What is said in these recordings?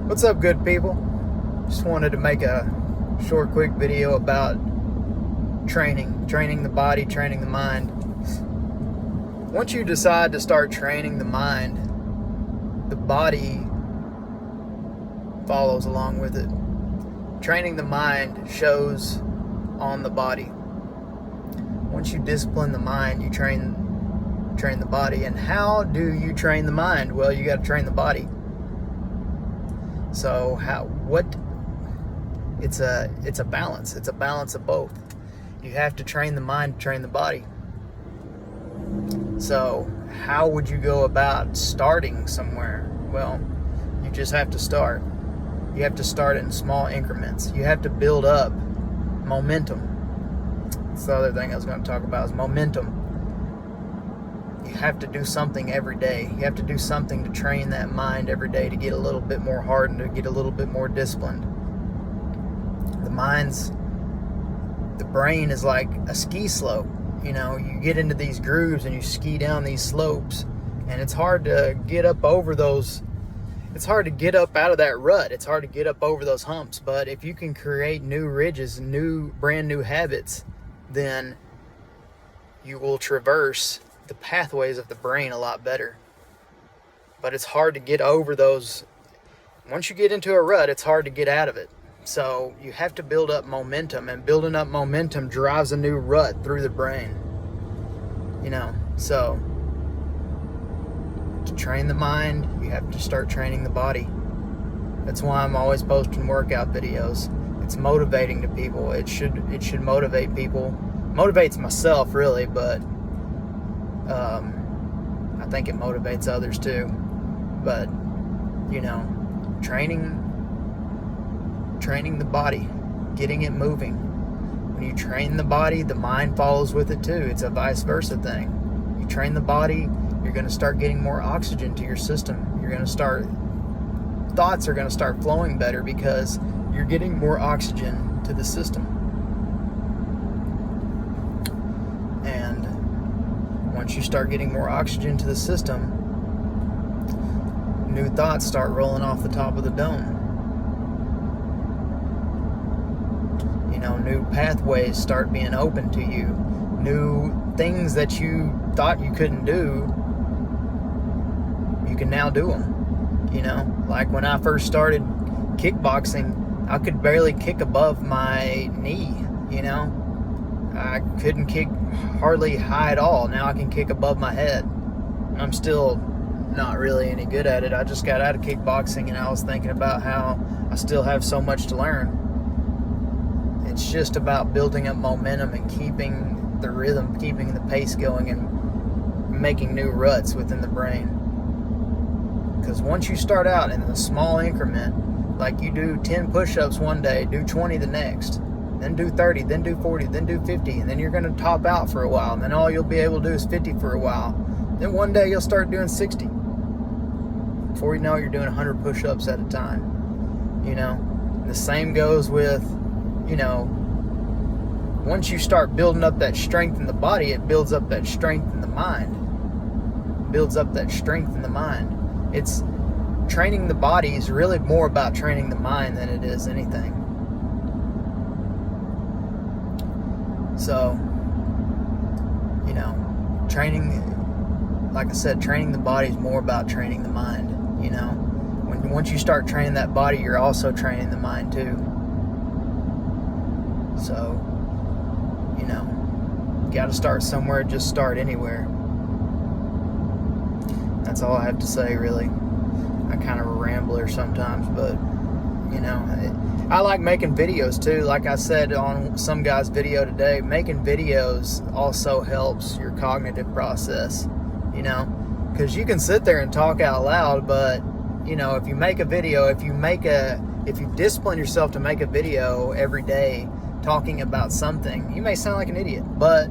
What's up, good people? Just wanted to make a short, quick video about training the body, training the mind. Once you decide to start training the mind, the body follows along with it. Training the mind shows on the body. Once you discipline the mind, you train the body. And how do you train the mind? Well, you got to train the body. So it's a balance. It's a balance of both. You have to train the mind to train the body. So how would you go about starting somewhere? Well, you just have to start. You have to start in small increments. You have to build up momentum. That's the other thing I was going to talk about is momentum. You have to do something every day. You have to do something to train that mind every day to get a little bit more hardened, to get a little bit more disciplined. The brain is like a ski slope. You know, you get into these grooves and you ski down these slopes, and it's hard to get up over those. It's hard to get up out of that rut. It's hard to get up over those humps. But if you can create new ridges, brand new habits, then you will traverse the pathways of the brain a lot better. But it's hard to get over those. Once you get into a rut, it's hard to get out of it. So you have to build up momentum, and building up momentum drives a new rut through the brain. So to train the mind, you have to start training the body. That's why I'm always posting workout videos. It's motivating to people. It should motivate people. Motivates myself, really, but I think it motivates others too. But training the body, getting it moving. When you train the body, the mind follows with it too. It's a vice versa thing. You train the body, you're going to start getting more oxygen to your system. Thoughts are going to start flowing better because you're getting more oxygen to the system. And once you start getting more oxygen to the system, new thoughts start rolling off the top of the dome. New pathways start being open to you. New things that you thought you couldn't do, you can now do them. Like when I first started kickboxing, I could barely kick above my knee. I couldn't kick hardly high at all. Now I can kick above my head. I'm still not really any good at it. I just got out of kickboxing and I was thinking about how I still have so much to learn. It's just about building up momentum and keeping the rhythm, keeping the pace going, and making new ruts within the brain. Because once you start out in a small increment, like you do 10 push-ups one day, do 20 the next, then do 30, then do 40, then do 50, and then you're going to top out for a while, and then all you'll be able to do is 50 for a while. Then one day you'll start doing 60. Before you know it, you're doing 100 push-ups at a time. The same goes with, once you start building up that strength in the body, it builds up that strength in the mind. It's training the body is really more about training the mind than it is anything. So, like I said, training the body is more about training the mind. Once you start training that body, you're also training the mind too. So, you got to start somewhere. Just start anywhere. That's all I have to say, really. I kind of a rambler sometimes, but I like making videos too. Like I said on some guy's video today, making videos also helps your cognitive process. Because you can sit there and talk out loud, but if you make a video, if you discipline yourself to make a video every day talking about something, you may sound like an idiot, but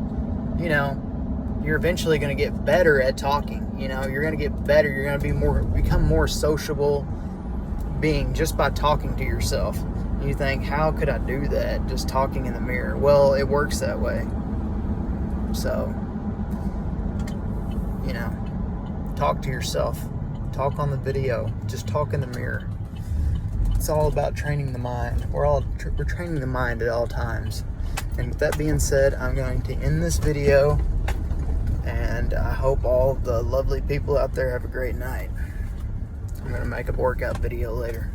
you're eventually going to get better at talking. You're going to get better. You're going to become more sociable being just by talking to yourself. You think, how could I do that just talking in the mirror? Well, it works that way. So, talk to yourself. Talk on the video. Just talk in the mirror. it's all about training the mind. We're training the mind at all times. And with that being said, I'm going to end this video, and I hope all the lovely people out there have a great night. I'm going to make a workout video later.